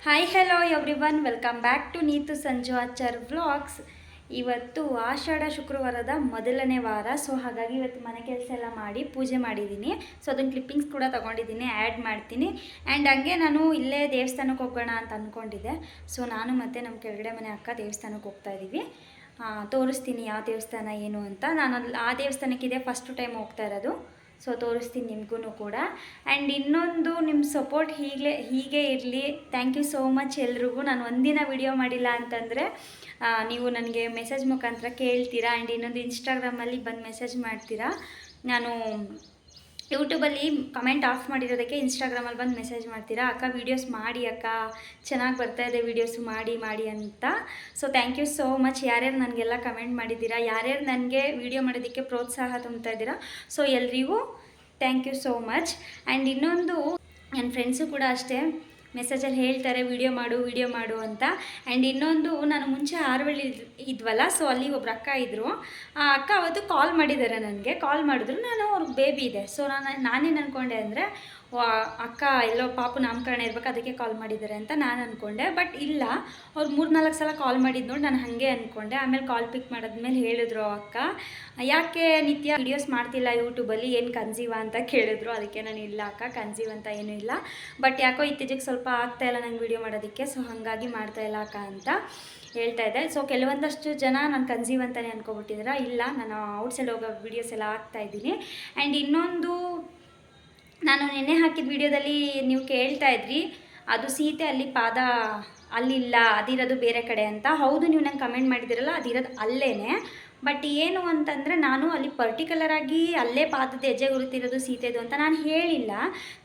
Hi hello everyone, welcome back to Neetu Sanju Achar vlogs. ಇವತ್ತು ಆಷಾಢ ಶುಕ್ರವಾರದ ಮೊದಲನೇ ವಾರ. ಸೊ ಹಾಗಾಗಿ ಇವತ್ತು ಮನೆ ಕೆಲಸ ಎಲ್ಲ ಮಾಡಿ ಪೂಜೆ ಮಾಡಿದ್ದೀನಿ. ಸೊ ಅದನ್ನು ಕ್ಲಿಪ್ಪಿಂಗ್ಸ್ ಕೂಡ ತೊಗೊಂಡಿದ್ದೀನಿ, ಆ್ಯಡ್ ಮಾಡ್ತೀನಿ. ಆ್ಯಂಡ್ ಹಂಗೆ ನಾನು ಇಲ್ಲೇ ದೇವಸ್ಥಾನಕ್ಕೆ ಹೋಗೋಣ ಅಂತ ಅಂದ್ಕೊಂಡಿದ್ದೆ. ಸೊ ನಾನು ಮತ್ತು ನಮ್ಮ ಕೆಳಗಡೆ ಮನೆ ಅಕ್ಕ ದೇವಸ್ಥಾನಕ್ಕೆ ಹೋಗ್ತಾ ಇದ್ದೀವಿ. ತೋರಿಸ್ತೀನಿ ಯಾವ ದೇವಸ್ಥಾನ ಏನು ಅಂತ. ನಾನು ಆ ದೇವಸ್ಥಾನಕ್ಕಿದೆ ಫಸ್ಟು ಟೈಮ್ ಹೋಗ್ತಾ ಇರೋದು. ಸೊ ತೋರಿಸ್ತೀನಿ ನಿಮಗೂ ಕೂಡ. ಆ್ಯಂಡ್ ಇನ್ನೊಂದು, ನಿಮ್ಮ ಸಪೋರ್ಟ್ ಹೀಗೆ ಇರಲಿ. ಥ್ಯಾಂಕ್ ಯು ಸೋ ಮಚ್ ಎಲ್ರಿಗೂ. ನಾನು ಒಂದಿನ ವಿಡಿಯೋ ಮಾಡಿಲ್ಲ ಅಂತಂದರೆ ನೀವು ನನಗೆ ಮೆಸೇಜ್ ಮುಖಾಂತರ ಕೇಳ್ತೀರಾ. ಆ್ಯಂಡ್ ಇನ್ನೊಂದು ಇನ್ಸ್ಟಾಗ್ರಾಮಲ್ಲಿ ಬಂದು ಮೆಸೇಜ್ ಮಾಡ್ತೀರಾ. ನಾನು ಯೂಟ್ಯೂಬಲ್ಲಿ ಕಮೆಂಟ್ ಆಫ್ ಮಾಡಿರೋದಕ್ಕೆ ಇನ್ಸ್ಟಾಗ್ರಾಮಲ್ಲಿ ಬಂದು ಮೆಸೇಜ್ ಮಾಡ್ತೀರಾ, ಅಕ್ಕ ವೀಡಿಯೋಸ್ ಮಾಡಿ ಅಕ್ಕ, ಚೆನ್ನಾಗಿ ಬರ್ತಾಯಿದೆ ವೀಡಿಯೋಸು ಮಾಡಿ ಅಂತ. So thank you so much. ಯಾರ್ಯಾರು ನನಗೆಲ್ಲ ಕಮೆಂಟ್ ಮಾಡಿದ್ದೀರಾ, ಯಾರ್ಯಾರು ನನಗೆ ವೀಡಿಯೋ ಮಾಡೋದಕ್ಕೆ ಪ್ರೋತ್ಸಾಹ ತುಂಬ್ತಾ ಇದ್ದೀರಾ, ಸೊ ಎಲ್ರಿಗೂ thank you so much. And ಇನ್ನೊಂದು, ನನ್ನ ಫ್ರೆಂಡ್ಸು ಕೂಡ ಅಷ್ಟೇ ಮೆಸೇಜಲ್ಲಿ ಹೇಳ್ತಾರೆ ವಿಡಿಯೋ ಮಾಡು ಅಂತ. ಆ್ಯಂಡ್ ಇನ್ನೊಂದು, ನಾನು ಮುಂಚೆ ಆರ್ವಳ್ಳಿ ಇದ್ವಲ್ಲ, ಸೊ ಅಲ್ಲಿ ಒಬ್ರು ಅಕ್ಕ ಇದ್ದರು. ಆ ಅಕ್ಕ ಅವತ್ತು ಕಾಲ್ ಮಾಡಿದ್ದಾರೆ, ನನಗೆ ಕಾಲ್ ಮಾಡಿದ್ರು. ನಾನು ಅವ್ರಿಗೆ ಬೇಬಿ ಇದೆ. ಸೊ ನಾನೇನು ಅಂದ್ಕೊಂಡೆ ಅಂದರೆ, ಅಕ್ಕ ಎಲ್ಲೋ ಪಾಪು ನಾಮಕರಣ ಇರ್ಬೇಕು, ಅದಕ್ಕೆ ಕಾಲ್ ಮಾಡಿದ್ದಾರೆ ಅಂತ ನಾನು ಅಂದ್ಕೊಂಡೆ. ಬಟ್ ಇಲ್ಲ, ಅವ್ರು 3-4 ಸಲ ಕಾಲ್ ಮಾಡಿದ್ದು ನೋಡಿ ನಾನು ಹಾಗೆ ಅಂದ್ಕೊಂಡೆ. ಆಮೇಲೆ ಕಾಲ್ ಪಿಕ್ ಮಾಡಿದ್ಮೇಲೆ ಹೇಳಿದ್ರು ಅಕ್ಕ, ಯಾಕೆ ನಿತ್ಯ ವೀಡಿಯೋಸ್ ಮಾಡ್ತಿಲ್ಲ ಯೂಟ್ಯೂಬಲ್ಲಿ, ಏನು ಕನ್ಸೀವ ಅಂತ ಕೇಳಿದ್ರು. ಅದಕ್ಕೆ ನಾನು ಇಲ್ಲ ಅಕ್ಕ, ಕನ್ಸೀವ್ ಅಂತ ಏನೂ ಇಲ್ಲ, ಬಟ್ ಯಾಕೋ ಇತ್ತೀಚೆಗೆ ಸ್ವಲ್ಪ ಆಗ್ತಾಯಿಲ್ಲ ನಂಗೆ ವೀಡಿಯೋ ಮಾಡೋದಕ್ಕೆ, ಸೊ ಹಾಗಾಗಿ ಮಾಡ್ತಾಯಿಲ್ಲ ಅಕ್ಕ ಅಂತ ಹೇಳ್ತಾ ಇದ್ದೆ. ಸೊ ಕೆಲವೊಂದಷ್ಟು ಜನ ನಾನು ಕನ್ಸೀವ್ ಅಂತಲೇ ಅಂದ್ಕೊಬಿಟ್ಟಿದ್ದೀರಾ. ಇಲ್ಲ, ನಾನು ಔಟ್ಸೈಡ್ ಹೋಗೋ ವೀಡಿಯೋಸ್ ಎಲ್ಲ ಹಾಕ್ತಾಯಿದ್ದೀನಿ. ಆ್ಯಂಡ್ ಇನ್ನೊಂದು, ನಾನು ನೆನ್ನೆ ಹಾಕಿದ ವಿಡಿಯೋದಲ್ಲಿ ನೀವು ಕೇಳ್ತಾ ಇದ್ರಿ, ಅದು ಸೀತೆ ಅಲ್ಲಿ ಪಾದ ಅಲ್ಲಿಲ್ಲ, ಅದಿರೋದು ಬೇರೆ ಕಡೆ ಅಂತ. ಹೌದು, ನೀವು ನಂಗೆ ಕಮೆಂಟ್ ಮಾಡಿದ್ದೀರಲ್ಲ, ಅದಿರೋದು ಅಲ್ಲೇ. ಬಟ್ ಏನು ಅಂತಂದರೆ, ನಾನು ಅಲ್ಲಿ ಪರ್ಟಿಕ್ಯುಲರಾಗಿ ಅಲ್ಲೇ ಪಾದದ ಹೆಜ್ಜೆ ಗುರುತಿರೋದು ಸೀತೆದು ಅಂತ ನಾನು ಹೇಳಿಲ್ಲ.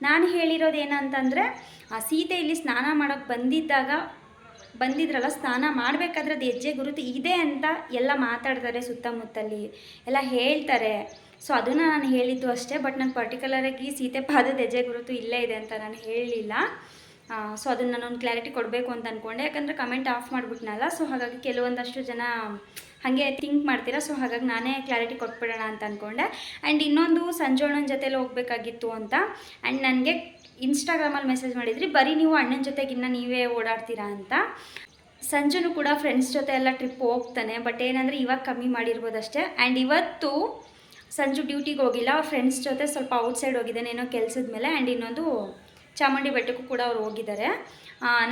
ನಾನು ಹೇಳಿರೋದು ಏನಂತಂದರೆ, ಆ ಸೀತೆ ಇಲ್ಲಿ ಸ್ನಾನ ಮಾಡೋಕ್ಕೆ ಬಂದಿದ್ರಲ್ಲ, ಸ್ನಾನ ಮಾಡಬೇಕಾದ್ರೆ ಅದು ಹೆಜ್ಜೆ ಗುರುತು ಇದೆ ಅಂತ ಎಲ್ಲ ಮಾತಾಡ್ತಾರೆ, ಸುತ್ತಮುತ್ತಲಿ ಎಲ್ಲ ಹೇಳ್ತಾರೆ. ಸೊ ಅದನ್ನು ನಾನು ಹೇಳಿದ್ದು ಅಷ್ಟೇ. ಬಟ್ ನಾನು ಪರ್ಟಿಕ್ಯುಲರಾಗಿ ಸೀತೆ ಪಾದದ ಹೆಜ್ಜೆ ಗುರುತು ಇಲ್ಲೇ ಇದೆ ಅಂತ ನಾನು ಹೇಳಲಿಲ್ಲ. ಸೊ ಅದನ್ನು ನಾನೊಂದು ಕ್ಲಾರಿಟಿ ಕೊಡಬೇಕು ಅಂತ ಅಂದ್ಕೊಂಡೆ, ಯಾಕಂದರೆ ಕಮೆಂಟ್ ಆಫ್ ಮಾಡಿಬಿಟ್ನಲ್ಲ. ಸೊ ಹಾಗಾಗಿ ಕೆಲವೊಂದಷ್ಟು ಜನ ಹಾಗೆ ಥಿಂಕ್ ಮಾಡ್ತೀರಾ. ಸೊ ಹಾಗಾಗಿ ನಾನೇ ಕ್ಲಾರಿಟಿ ಕೊಟ್ಬಿಡೋಣ ಅಂತ ಅಂದ್ಕೊಂಡೆ. ಆ್ಯಂಡ್ ಇನ್ನೊಂದು, ಸಂಜೋಣ್ಣನ ಜೊತೆಲಿ ಹೋಗ್ಬೇಕಾಗಿತ್ತು ಅಂತ. ಆ್ಯಂಡ್ ನನಗೆ ಇನ್ಸ್ಟಾಗ್ರಾಮಲ್ಲಿ ಮೆಸೇಜ್ ಮಾಡಿದ್ರಿ, ಬರೀ ನೀವು ಅಣ್ಣನ ಜೊತೆಗಿನ್ನ ನೀವೇ ಓಡಾಡ್ತೀರಾ ಅಂತ. ಸಂಜುನು ಕೂಡ ಫ್ರೆಂಡ್ಸ್ ಜೊತೆ ಎಲ್ಲ ಟ್ರಿಪ್ ಹೋಗ್ತಾನೆ, ಬಟ್ ಏನಂದರೆ ಇವಾಗ ಕಮ್ಮಿ ಮಾಡಿರ್ಬೋದಷ್ಟೇ. ಆ್ಯಂಡ್ ಇವತ್ತು ಸಂಜು ಡ್ಯೂಟಿಗೆ ಹೋಗಿಲ್ಲ, ಅವ್ರ ಫ್ರೆಂಡ್ಸ್ ಜೊತೆ ಸ್ವಲ್ಪ ಔಟ್ಸೈಡ್ ಹೋಗಿದ್ದಾನೆ ಏನೋ ಕೆಲಸದ ಮೇಲೆ. ಆ್ಯಂಡ್ ಇನ್ನೊಂದು, ಚಾಮುಂಡಿ ಬೆಟ್ಟಕ್ಕೂ ಕೂಡ ಅವ್ರು ಹೋಗಿದ್ದಾರೆ.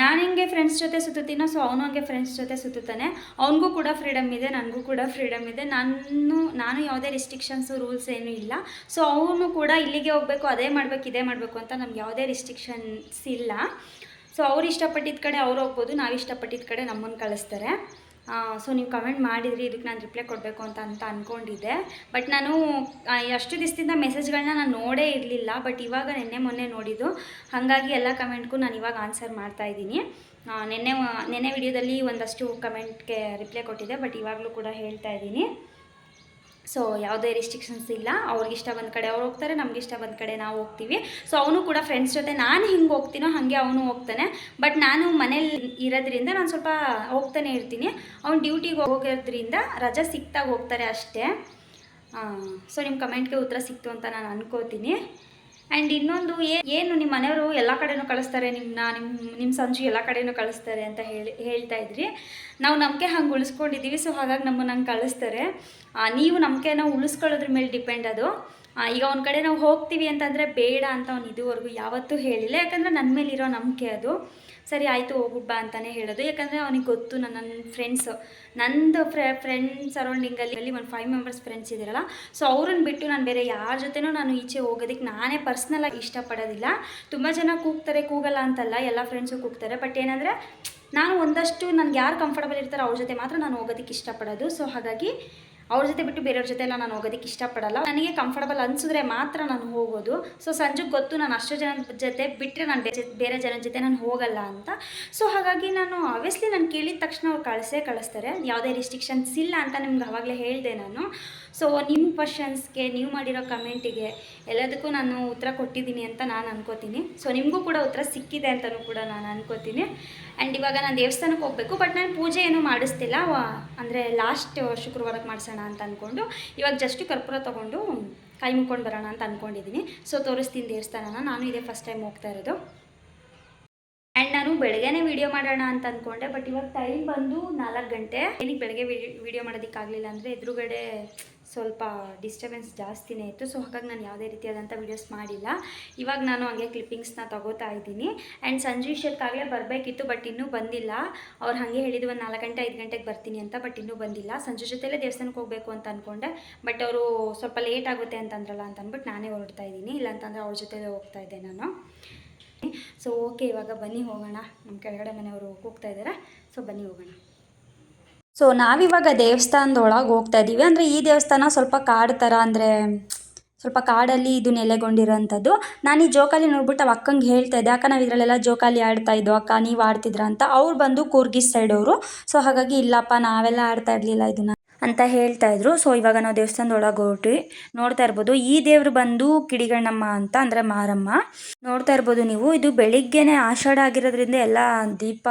ನಾನು ಹಿಂಗೆ ಫ್ರೆಂಡ್ಸ್ ಜೊತೆ ಸುತ್ತುತ್ತೀನೋ, ಸೊ ಅವನು ಹಂಗೆ ಫ್ರೆಂಡ್ಸ್ ಜೊತೆ ಸುತ್ತುತ್ತಾನೆ. ಅವನಿಗೂ ಕೂಡ ಫ್ರೀಡಮ್ ಇದೆ, ನನಗೂ ಕೂಡ ಫ್ರೀಡಮ್ ಇದೆ. ನಾನು ಯಾವುದೇ ರಿಸ್ಟ್ರಿಕ್ಷನ್ಸು ರೂಲ್ಸ್ ಏನೂ ಇಲ್ಲ. ಸೊ ಅವನು ಕೂಡ ಇಲ್ಲಿಗೆ ಹೋಗಬೇಕು, ಅದೇ ಮಾಡಬೇಕು, ಇದೇ ಮಾಡಬೇಕು ಅಂತ ನಮ್ಗೆ ಯಾವುದೇ ರಿಸ್ಟ್ರಿಕ್ಷನ್ಸ್ ಇಲ್ಲ. ಸೊ ಅವ್ರು ಇಷ್ಟಪಟ್ಟಿದ್ದ ಕಡೆ ಅವ್ರು ಹೋಗ್ಬೋದು, ನಾವು ಇಷ್ಟಪಟ್ಟಿದ್ದ ಕಡೆ ನಮ್ಮನ್ನು ಕಳಿಸ್ತಾರೆ. ಸೊ ನೀವು ಕಮೆಂಟ್ ಮಾಡಿದ್ರಿ, ಇದಕ್ಕೆ ನಾನು ರಿಪ್ಲೈ ಕೊಡಬೇಕು ಅಂತ ಅಂದ್ಕೊಂಡಿದ್ದೆ. ಬಟ್ ನಾನು ಅಷ್ಟು ದಿವಸದಿಂದ ಮೆಸೇಜ್ಗಳನ್ನ ನಾನು ನೋಡೇ ಇರಲಿಲ್ಲ. ಬಟ್ ಇವಾಗ ಮೊನ್ನೆ ನೋಡಿದ್ದು, ಹಾಗಾಗಿ ಎಲ್ಲ ಕಮೆಂಟ್ಗೂ ನಾನು ಇವಾಗ ಆನ್ಸರ್ ಮಾಡ್ತಾಯಿದ್ದೀನಿ. ನೆನ್ನೆ ವಿಡಿಯೋದಲ್ಲಿ ಒಂದಷ್ಟು ಕಮೆಂಟ್ಗೆ ರಿಪ್ಲೈ ಕೊಟ್ಟಿದ್ದೆ, ಬಟ್ ಇವಾಗಲೂ ಕೂಡ ಹೇಳ್ತಾ ಇದ್ದೀನಿ. ಸೊ ಯಾವುದೇ ರಿಸ್ಟ್ರಿಕ್ಷನ್ಸ್ ಇಲ್ಲ. ಅವ್ರಿಗೆ ಇಷ್ಟ ಬಂದ ಕಡೆ ಅವ್ರು ಹೋಗ್ತಾರೆ, ನಮ್ಗೆ ಇಷ್ಟ ಬಂದ ಕಡೆ ನಾವು ಹೋಗ್ತೀವಿ. ಸೊ ಅವನು ಕೂಡ ಫ್ರೆಂಡ್ಸ್ ಜೊತೆ ನಾನು ಹಿಂಗೆ ಹೋಗ್ತೀನೋ ಹಾಗೆ ಅವನು ಹೋಗ್ತಾನೆ. ಬಟ್ ನಾನು ಮನೇಲಿ ಇರೋದ್ರಿಂದ ನಾನು ಸ್ವಲ್ಪ ಹೋಗ್ತಾನೆ ಇರ್ತೀನಿ. ಅವ್ನು ಡ್ಯೂಟಿಗೆ ಹೋಗೋದ್ರಿಂದ ರಜೆ ಸಿಕ್ತಾಗ ಹೋಗ್ತಾರೆ ಅಷ್ಟೇ. ಸೊ ನಿಮ್ಮ ಕಮೆಂಟ್ಗೆ ಉತ್ತರ ಸಿಕ್ತು ಅಂತ ನಾನು ಅನ್ಕೋತೀನಿ. ಆ್ಯಂಡ್ ಇನ್ನೊಂದು, ಏನು ನಿಮ್ಮ ಮನೆಯವರು ಎಲ್ಲ ಕಡೆನೂ ಕಳಿಸ್ತಾರೆ, ನಿಮ್ಮ ಸಂಜು ಎಲ್ಲ ಕಡೆನೂ ಕಳಿಸ್ತಾರೆ ಅಂತ ಹೇಳ್ತಾ ಇದ್ರಿ. ನಾವು ನಂಬಿಕೆ ಹಂಗೆ ಉಳಿಸ್ಕೊಂಡಿದ್ದೀವಿ. ಸೊ ಹಾಗಾಗಿ ನಮ್ಮನ್ನು ಹಂಗೆ ಕಳಿಸ್ತಾರೆ. ನೀವು ನಂಬಿಕೆನ ಉಳಿಸ್ಕೊಳ್ಳೋದ್ರ ಮೇಲೆ ಡಿಪೆಂಡ್ ಅದು. ಈಗ ಒಂದು ಕಡೆ ನಾವು ಹೋಗ್ತೀವಿ ಅಂತಂದರೆ ಬೇಡ ಅಂತ ಅವ್ನು ಇದುವರೆಗೂ ಯಾವತ್ತೂ ಹೇಳಿಲ್ಲ. ಯಾಕಂದರೆ ನನ್ನ ಮೇಲಿರೋ ನಂಬಿಕೆ ಅದು. ಸರಿ ಆಯಿತು ಹೋಗ್ಬಿಟ್ಟು ಬಾ ಅಂತಲೇ ಹೇಳೋದು. ಯಾಕಂದರೆ ಅವನಿಗೆ ಗೊತ್ತು, ನನ್ನ ಫ್ರೆಂಡ್ಸು, ನಂದು ಫ್ರೆಂಡ್ ಸರೌಂಡಿಂಗಲ್ಲಿ ಒಂದು 5 ಮೆಂಬರ್ಸ್ ಫ್ರೆಂಡ್ಸ್ ಇದ್ದಾರಲ್ಲ. ಸೊ ಅವ್ರನ್ನ ಬಿಟ್ಟು ನಾನು ಬೇರೆ ಯಾರ ಜೊತೆನೂ ನಾನು ಈಚೆ ಹೋಗೋದಕ್ಕೆ ನಾನೇ ಪರ್ಸ್ನಲಾಗಿ ಇಷ್ಟಪಡೋದಿಲ್ಲ. ತುಂಬ ಜನ ಕೂಗಲ್ಲ ಅಂತಲ್ಲ, ಎಲ್ಲ ಫ್ರೆಂಡ್ಸು ಕೂಗ್ತಾರೆ. ಬಟ್ ಏನಂದರೆ, ನಾನು ಒಂದಷ್ಟು ನನಗೆ ಯಾರು ಕಂಫರ್ಟಬಲ್ ಇರ್ತಾರೋ ಅವ್ರ ಜೊತೆ ಮಾತ್ರ ನಾನು ಹೋಗೋದಕ್ಕೆ ಇಷ್ಟಪಡೋದು. ಸೊ ಹಾಗಾಗಿ ಅವ್ರ ಜೊತೆ ಬಿಟ್ಟು ಬೇರೆಯವ್ರ ಜೊತೆ ಎಲ್ಲ ನಾನು ಹೋಗೋದಕ್ಕೆ ಇಷ್ಟಪಡಲ್ಲ. ನನಗೆ ಕಂಫರ್ಟಬಲ್ ಅನಿಸಿದ್ರೆ ಮಾತ್ರ ನಾನು ಹೋಗೋದು. ಸೊ ಸಂಜೆಗೆ ಗೊತ್ತು, ನಾನು ಅಷ್ಟು ಜನ ಜೊತೆ ಬಿಟ್ಟರೆ ನಾನು ಬೇರೆ ಜನರ ಜೊತೆ ನಾನು ಹೋಗಲ್ಲ ಅಂತ. ಸೊ ಹಾಗಾಗಿ ನಾನು ಆಬ್ವಿಯಸ್ಲಿ ನಾನು ಕೇಳಿದ ತಕ್ಷಣ ಅವ್ರು ಕಳಿಸ್ತಾರೆ. ಯಾವುದೇ ರಿಸ್ಟ್ರಿಕ್ಷನ್ಸ್ ಇಲ್ಲ ಅಂತ ನಿಮ್ಗೆ ಆವಾಗಲೇ ಹೇಳಿದೆ ನಾನು. ಸೊ ನಿಮ್ಮ ಕ್ವಶನ್ಸ್ಗೆ, ನೀವು ಮಾಡಿರೋ ಕಮೆಂಟಿಗೆ ಎಲ್ಲದಕ್ಕೂ ನಾನು ಉತ್ತರ ಕೊಟ್ಟಿದ್ದೀನಿ ಅಂತ ನಾನು ಅನ್ಕೋತೀನಿ. ಸೊ ನಿಮಗೂ ಕೂಡ ಉತ್ತರ ಸಿಕ್ಕಿದೆ ಅಂತಲೂ ಕೂಡ ನಾನು ಅನ್ಕೋತೀನಿ. ಆ್ಯಂಡ್ ಇವಾಗ ನಾನು ದೇವಸ್ಥಾನಕ್ಕೆ ಹೋಗಬೇಕು. ಬಟ್ ನಾನು ಪೂಜೆ ಏನೂ ಮಾಡಿಸ್ತಿಲ್ಲ, ಅಂದರೆ ಲಾಸ್ಟ್ ಶುಕ್ರವಾರಕ್ಕೆ ಮಾಡಿಸೋಣ ಅಂತ ಅಂದ್ಕೊಂಡು ಇವಾಗ ಜಸ್ಟು ಕರ್ಪೂರ ತೊಗೊಂಡು ಕೈ ಮುಕ್ಕೊಂಡು ಬರೋಣ ಅಂತ ಅಂದ್ಕೊಂಡಿದ್ದೀನಿ. ಸೊ ತೋರಿಸ್ತೀನಿ ದೇವಸ್ಥಾನನ. ನಾನು ಇದೇ ಫಸ್ಟ್ ಟೈಮ್ ಹೋಗ್ತಾ ಇರೋದು. ಆ್ಯಂಡ್ ನಾನು ಬೆಳಗ್ಗೆನೇ ವೀಡಿಯೋ ಮಾಡೋಣ ಅಂತ ಅಂದ್ಕೊಂಡೆ, ಬಟ್ ಇವಾಗ ಟೈಮ್ ಬಂದು 4 ಗಂಟೆ. ಏನಕ್ಕೆ ಬೆಳಗ್ಗೆ ವೀಡಿಯೋ ಮಾಡೋದಕ್ಕಾಗಲಿಲ್ಲ ಅಂದರೆ ಎದುರುಗಡೆ ಸ್ವಲ್ಪ ಡಿಸ್ಟರ್ಬೆನ್ಸ್ ಜಾಸ್ತಿನೇ ಇತ್ತು. ಸೊ ಹಾಗಾಗಿ ನಾನು ಯಾವುದೇ ರೀತಿಯಾದಂಥ ವೀಡಿಯೋಸ್ ಮಾಡಿಲ್ಲ. ಇವಾಗ ನಾನು ಹಂಗೆ ಕ್ಲಿಪ್ಪಿಂಗ್ಸ್ನ ತಗೋತಾ ಇದ್ದೀನಿ. ಆ್ಯಂಡ್ ಸಂಜು ಇಷ್ಟೊತ್ತಾಗಲೇ ಬರಬೇಕಿತ್ತು, ಬಟ್ ಇನ್ನೂ ಬಂದಿಲ್ಲ. ಅವ್ರು ಹಾಗೆ ಹೇಳಿದ್ದು ಒಂದು 4 ಗಂಟೆ 5 ಗಂಟೆಗೆ ಬರ್ತೀನಿ ಅಂತ, ಬಟ್ ಇನ್ನೂ ಬಂದಿಲ್ಲ. ಸಂಜು ಜೊತೆಲೇ ದೇವಸ್ಥಾನಕ್ಕೆ ಹೋಗಬೇಕು ಅಂತ ಅಂದ್ಕೊಂಡೆ, ಬಟ್ ಅವರು ಸ್ವಲ್ಪ ಲೇಟ್ ಆಗುತ್ತೆ ಅಂತಂದ್ರಲ್ಲ ಅಂತ ಅಂದ್ಬಿಟ್ಟು ನಾನೇ ಹೊರಡ್ತಾ ಇದ್ದೀನಿ. ಇಲ್ಲಾಂತಂದರೆ ಅವ್ರ ಜೊತೆಲೇ ಹೋಗ್ತಾ ಇದ್ದೆ ನಾನು. ಸೊ ಓಕೆ, ಇವಾಗ ಬನ್ನಿ ಹೋಗೋಣ. ನಮ್ಮ ಕೆಳಗಡೆ ಮನೆಯವರು ಹೋಗ್ತಾ ಇದ್ದಾರೆ, ಸೊ ಬನ್ನಿ ಹೋಗೋಣ. ಸೊ ನಾವಿವಾಗ ದೇವಸ್ಥಾನದೊಳಗೆ ಹೋಗ್ತಾ ಇದ್ದೀವಿ. ಅಂದರೆ ಈ ದೇವಸ್ಥಾನ ಸ್ವಲ್ಪ ಕಾಡು ಥರ, ಅಂದರೆ ಸ್ವಲ್ಪ ಕಾಡಲ್ಲಿ ಇದು ನೆಲೆಗೊಂಡಿರೋಂಥದ್ದು. ನಾನು ಈ ಜೋಕಾಲಿ ನೋಡ್ಬಿಟ್ಟು ಅವ ಅಕ್ಕಂಗೆ ಹೇಳ್ತಾ ಇದ್ದೆ, ಅಕ್ಕ ನಾವು ಇದರಲ್ಲೆಲ್ಲ ಜೋಕಾಲಿ ಆಡ್ತಾ ಇದ್ದೋ ಅಕ್ಕ, ನೀವು ಆಡ್ತಿದ್ರ ಅಂತ. ಅವ್ರು ಬಂದು ಕೂರ್ಗಿ ಸೈಡವರು. ಸೊ ಹಾಗಾಗಿ ಇಲ್ಲಪ್ಪ ನಾವೆಲ್ಲ ಆಡ್ತಾ ಇರಲಿಲ್ಲ ಇದನ್ನು ಅಂತ ಹೇಳ್ತಾ ಇದ್ರು. ಸೊ ಇವಾಗ ನಾವು ದೇವಸ್ಥಾನದೊಳಗೆ ಹೊರಟ್ವಿ. ನೋಡ್ತಾ ಇರ್ಬೋದು, ಈ ದೇವರು ಬಂದು ಕಿಡಿಗಣ್ಣಮ್ಮ ಅಂತ, ಅಂದರೆ ಮಾರಮ್ಮ. ನೋಡ್ತಾ ಇರ್ಬೋದು ನೀವು, ಇದು ಬೆಳಿಗ್ಗೆನೆ ಆಷಾಢ ಆಗಿರೋದ್ರಿಂದ ಎಲ್ಲ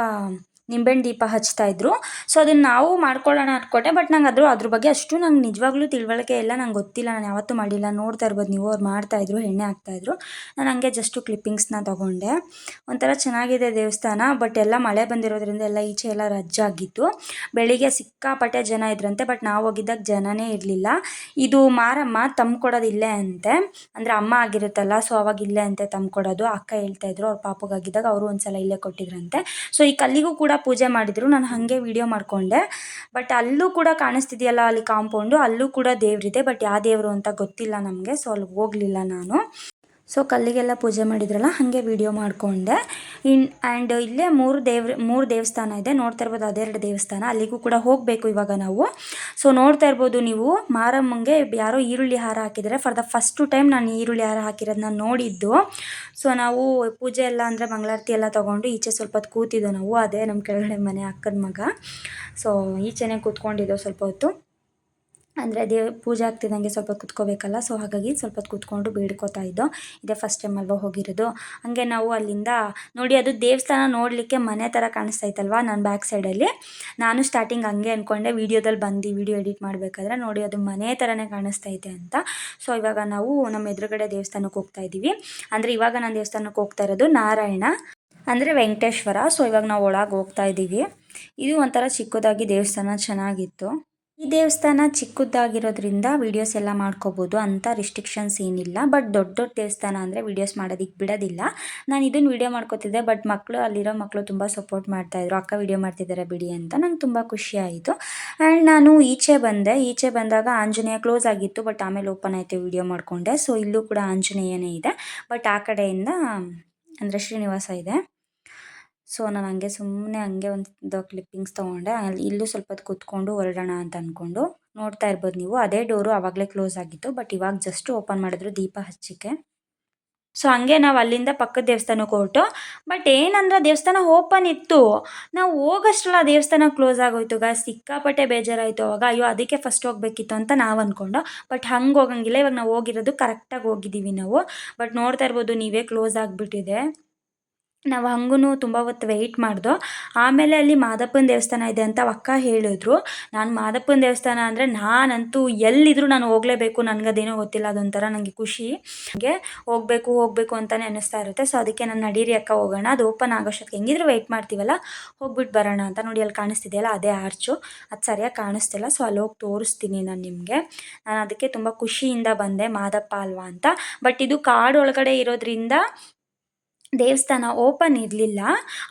ನಿಂಬೆಹಣ್ಣು ದೀಪ ಹಚ್ತಾ ಇದ್ರು. ಸೊ ಅದನ್ನು ನಾವು ಮಾಡ್ಕೊಳ್ಳೋಣ ಅಂದ್ಕೊಂಡೆ, ಬಟ್ ನಂಗೆ ಅದ್ರ ಬಗ್ಗೆ ಅಷ್ಟು ನಂಗೆ ನಿಜವಾಗ್ಲೂ ತಿಳುವಳಿಕೆ ಎಲ್ಲ ನಂಗೆ ಗೊತ್ತಿಲ್ಲ. ನಾನು ಯಾವತ್ತೂ ಮಾಡಿಲ್ಲ. ನೋಡ್ತಾ ಇರ್ಬೋದು ನೀವು, ಅವ್ರು ಮಾಡ್ತಾಯಿದ್ರು, ಎಣ್ಣೆ ಹಾಕ್ತಾಯಿದ್ರು. ನಾನು ಹಂಗೆ ಜಸ್ಟು ಕ್ಲಿಪ್ಪಿಂಗ್ಸ್ನ ತೊಗೊಂಡೆ. ಒಂಥರ ಚೆನ್ನಾಗಿದೆ ದೇವಸ್ಥಾನ, ಬಟ್ ಎಲ್ಲ ಮಳೆ ಬಂದಿರೋದ್ರಿಂದ ಎಲ್ಲ ಈಚೆ ಎಲ್ಲ ರಜ್ಜಾಗಿತ್ತು. ಬೆಳಿಗ್ಗೆ ಸಿಕ್ಕಾಪಟ್ಟೆ ಜನ ಇದ್ರಂತೆ, ಬಟ್ ನಾವು ಹೋಗಿದ್ದಾಗ ಜನನೇ ಇರಲಿಲ್ಲ. ಇದು ಮಾರಮ್ಮ ತಂಬ್ಕೊಡೋದು ಇಲ್ಲೇ ಅಂತೆ, ಅಂದರೆ ಅಮ್ಮ ಆಗಿರುತ್ತಲ್ಲ, ಸೊ ಅವಾಗ ಇಲ್ಲೇ ಅಂತೆ ತಂಬ್ಕೊಡೋದು. ಅಕ್ಕ ಹೇಳ್ತಾಯಿದ್ರು ಅವ್ರ ಪಾಪಗಾಗಿದ್ದಾಗ ಅವರು ಒಂದ್ಸಲ ಇಲ್ಲೇ ಕೊಟ್ಟಿದ್ರಂತೆ. ಸೊ ಈ ಕಲ್ಲಿಗೂ ಕೂಡ ಪೂಜೆ ಮಾಡಿದ್ರು. ನಾನು ಹಾಗೆ ವಿಡಿಯೋ ಮಾಡಿಕೊಂಡೆ. ಬಟ್ ಅಲ್ಲೂ ಕೂಡ ಕಾಣಿಸ್ತಿದೆಯಲ್ಲ, ಅಲ್ಲಿ ಕಾಂಪೌಂಡು, ಅಲ್ಲೂ ಕೂಡ ದೇವರಿದೆ. ಬಟ್ ಯಾವ ದೇವರು ಅಂತ ಗೊತ್ತಿಲ್ಲ ನಮಗೆ, ಸೊ ಅಲ್ಲಿಗೆ ಹೋಗಲಿಲ್ಲ ನಾನು. ಸೊ ಕಲ್ಲಿಗೆಲ್ಲ ಪೂಜೆ ಮಾಡಿದ್ರಲ್ಲ, ಹಾಗೆ ವಿಡಿಯೋ ಮಾಡಿಕೊಂಡೆ. ಆ್ಯಂಡ್ ಇಲ್ಲೇ 3 ದೇವಸ್ಥಾನ ಇದೆ. ನೋಡ್ತಾ ಇರ್ಬೋದು, ಅದೆರಡು ದೇವಸ್ಥಾನ, ಅಲ್ಲಿಗೂ ಕೂಡ ಹೋಗಬೇಕು ಇವಾಗ ನಾವು. ಸೊ ನೋಡ್ತಾ ಇರ್ಬೋದು ನೀವು, ಮಾರಮ್ಮಂಗೆ ಯಾರೋ ಈರುಳ್ಳಿ ಹಾರ ಹಾಕಿದ್ದಾರೆ. ಫಾರ್ ದ ಫಸ್ಟು ಟೈಮ್ ನಾನು ಈರುಳ್ಳಿ ಹಾರ ಹಾಕಿರೋದನ್ನ ನೋಡಿದ್ದು. ಸೊ ನಾವು ಪೂಜೆ ಎಲ್ಲ, ಅಂದರೆ ಮಂಗಳಾರತಿ ಎಲ್ಲ ತೊಗೊಂಡು ಈಚೆ ಸ್ವಲ್ಪ ಹೊತ್ತು ಕೂತಿದ್ದೋ ನಾವು. ಅದೇ ನಮ್ಮ ಕೆಳಗಡೆ ಮನೆ ಅಕ್ಕನ ಮಗ. ಸೊ ಈಚೆನೇ ಕೂತ್ಕೊಂಡಿದ್ದೋ ಸ್ವಲ್ಪ ಹೊತ್ತು. ಅಂದರೆ ಪೂಜೆ ಆಗ್ತಿದ್ದಂಗೆ ಸ್ವಲ್ಪ ಕುತ್ಕೋಬೇಕಲ್ಲ, ಸೊ ಹಾಗಾಗಿ ಸ್ವಲ್ಪ ಹೊತ್ತು ಕೂತ್ಕೊಂಡು ಬೇಡ್ಕೋತಾ ಇದ್ದೋ. ಇದೇ ಫಸ್ಟ್ ಟೈಮ್ ಅಲ್ವಾ ಹೋಗಿರೋದು. ಹಾಗೆ ನಾವು ಅಲ್ಲಿಂದ ನೋಡಿ, ಅದು ದೇವಸ್ಥಾನ ನೋಡಲಿಕ್ಕೆ ಮನೆ ಥರ ಕಾಣಿಸ್ತಾ ಇತ್ತಲ್ವ ನನ್ನ ಬ್ಯಾಕ್ ಸೈಡಲ್ಲಿ. ನಾನು ಸ್ಟಾರ್ಟಿಂಗ್ ಹಂಗೆ ಅಂದ್ಕೊಂಡೆ, ವೀಡಿಯೋದಲ್ಲಿ ಬಂದು ವಿಡಿಯೋ ಎಡಿಟ್ ಮಾಡಬೇಕಾದ್ರೆ ನೋಡಿ ಅದು ಮನೆ ಥರನೇ ಕಾಣಿಸ್ತೈತೆ ಅಂತ. ಸೊ ಇವಾಗ ನಾವು ನಮ್ಮ ಎದುರುಗಡೆ ದೇವಸ್ಥಾನಕ್ಕೆ ಹೋಗ್ತಾ ಇದ್ದೀವಿ. ಅಂದರೆ ಇವಾಗ ನಾನು ದೇವಸ್ಥಾನಕ್ಕೆ ಹೋಗ್ತಾ ಇರೋದು ನಾರಾಯಣ, ಅಂದರೆ ವೆಂಕಟೇಶ್ವರ. ಸೊ ಇವಾಗ ನಾವು ಒಳಗೆ ಹೋಗ್ತಾ ಇದ್ದೀವಿ. ಇದು ಒಂಥರ ಚಿಕ್ಕದಾಗಿ ದೇವಸ್ಥಾನ ಚೆನ್ನಾಗಿತ್ತು. ಈ ದೇವಸ್ಥಾನ ಚಿಕ್ಕದಾಗಿರೋದ್ರಿಂದ ವೀಡಿಯೋಸ್ ಎಲ್ಲ ಮಾಡ್ಕೋಬೋದು, ಅಂಥ ರಿಸ್ಟ್ರಿಕ್ಷನ್ಸ್ ಏನಿಲ್ಲ. ಬಟ್ ದೊಡ್ಡ ದೇವಸ್ಥಾನ ಅಂದರೆ ವೀಡಿಯೋಸ್ ಮಾಡೋದಕ್ಕೆ ಬಿಡೋದಿಲ್ಲ. ನಾನು ಇದನ್ನು ವೀಡಿಯೋ ಮಾಡ್ಕೋತಿದ್ದೆ, ಬಟ್ ಅಲ್ಲಿರೋ ಮಕ್ಕಳು ತುಂಬ ಸಪೋರ್ಟ್ ಮಾಡ್ತಾಯಿದ್ರು. ಅಕ್ಕ ವೀಡಿಯೋ ಮಾಡ್ತಿದ್ದಾರೆ ಬಿಡಿ ಅಂತ. ನಂಗೆ ತುಂಬ ಖುಷಿ ಆಯಿತು. ಆ್ಯಂಡ್ ನಾನು ಈಚೆ ಬಂದಾಗ ಆಂಜನೇಯ ಕ್ಲೋಸ್ ಆಗಿತ್ತು, ಬಟ್ ಆಮೇಲೆ ಓಪನ್ ಆಯಿತು, ವೀಡಿಯೋ ಮಾಡಿಕೊಂಡೆ. ಸೊ ಇಲ್ಲೂ ಕೂಡ ಆಂಜನೇಯನೇ ಇದೆ, ಬಟ್ ಆ ಕಡೆಯಿಂದ ಅಂದರೆ ಶ್ರೀನಿವಾಸ ಇದೆ. ಸೊ ನಾನು ಹಂಗೆ ಒಂದು ಕ್ಲಿಪ್ಪಿಂಗ್ಸ್ ತೊಗೊಂಡೆ. ಇಲ್ಲೂ ಸ್ವಲ್ಪ ಹೊತ್ತು ಕೂತ್ಕೊಂಡು ಹೊರಡೋಣ ಅಂತ ಅಂದ್ಕೊಂಡು. ನೋಡ್ತಾ ಇರ್ಬೋದು ನೀವು, ಅದೇ ಡೋರು ಆವಾಗಲೇ ಕ್ಲೋಸ್ ಆಗಿತ್ತು, ಬಟ್ ಇವಾಗ ಜಸ್ಟ್ ಓಪನ್ ಮಾಡಿದ್ರು ದೀಪ ಹಚ್ಚಕ್ಕೆ. ಸೊ ಹಂಗೆ ನಾವು ಅಲ್ಲಿಂದ ಪಕ್ಕದ ದೇವಸ್ಥಾನಕ್ಕೆ ಹೊರಟು. ಬಟ್ ಏನಂದ್ರೆ ದೇವಸ್ಥಾನ ಓಪನ್ ಇತ್ತು, ನಾವು ಹೋಗೋಷ್ಟಲ್ಲ ದೇವಸ್ಥಾನ ಕ್ಲೋಸ್ ಆಗೋಯ್ತು. ಸಿಕ್ಕಾಪಟ್ಟೆ ಬೇಜಾರಾಯಿತು ಅವಾಗ. ಅಯ್ಯೋ ಅದಕ್ಕೆ ಫಸ್ಟ್ ಹೋಗಬೇಕಿತ್ತು ಅಂತ ನಾವು ಅಂದ್ಕೊಂಡು. ಬಟ್ ಹಂಗೆ ಹೋಗಂಗಿಲ್ಲ, ಇವಾಗ ನಾವು ಹೋಗಿರೋದು ಕರೆಕ್ಟಾಗಿ ಹೋಗಿದ್ದೀವಿ ನಾವು. ಬಟ್ ನೋಡ್ತಾ ಇರ್ಬೋದು ನೀವೇ, ಕ್ಲೋಸ್ ಆಗಿಬಿಟ್ಟಿದೆ. ನಾವು ಹಂಗೂ ತುಂಬ ಹೊತ್ತು ವೆಯ್ಟ್ ಮಾಡ್ದೋ. ಆಮೇಲೆ ಅಲ್ಲಿ ಮಾದಪ್ಪನ ದೇವಸ್ಥಾನ ಇದೆ ಅಂತ ಅಕ್ಕ ಹೇಳಿದ್ರು. ನಾನು ಮಾದಪ್ಪನ ದೇವಸ್ಥಾನ ಅಂದರೆ ನಾನಂತೂ ಎಲ್ಲಿದ್ದರೂ ನಾನು ಹೋಗಲೇಬೇಕು. ನನಗದೇನೋ ಗೊತ್ತಿಲ್ಲ, ಅದೊಂಥರ ನನಗೆ ಖುಷಿ. ನನಗೆ ಹೋಗಬೇಕು ಅಂತಲೇ ಅನ್ನಿಸ್ತಾ ಇರುತ್ತೆ. ಸೊ ಅದಕ್ಕೆ ನಾನು ನಡೀರಿ ಅಕ್ಕ ಹೋಗೋಣ, ಅದು ಓಪನ್ ಆಗೋಷ್ಟೊತ್ತಿಗೆ ಹೆಂಗಿದ್ರು ವೆಯ್ಟ್ ಮಾಡ್ತೀವಲ್ಲ, ಹೋಗ್ಬಿಟ್ಟು ಬರೋಣ ಅಂತ. ನೋಡಿ ಅಲ್ಲಿ ಕಾಣಿಸ್ತಿದೆಯಲ್ಲ, ಅದೇ ಆರ್ಚು. ಅದು ಸರಿಯಾಗಿ ಕಾಣಿಸ್ತಿಲ್ಲ, ಸೊ ಅಲ್ಲಿ ಹೋಗಿ ತೋರಿಸ್ತೀನಿ ನಾನು ನಿಮಗೆ. ನಾನು ಅದಕ್ಕೆ ತುಂಬ ಖುಷಿಯಿಂದ ಬಂದೆ, ಮಾದಪ್ಪ ಅಲ್ವಾ ಅಂತ. ಬಟ್ ಇದು ಕಾಡು ಒಳಗಡೆ ಇರೋದ್ರಿಂದ ದೇವಸ್ಥಾನ ಓಪನ್ ಇರಲಿಲ್ಲ.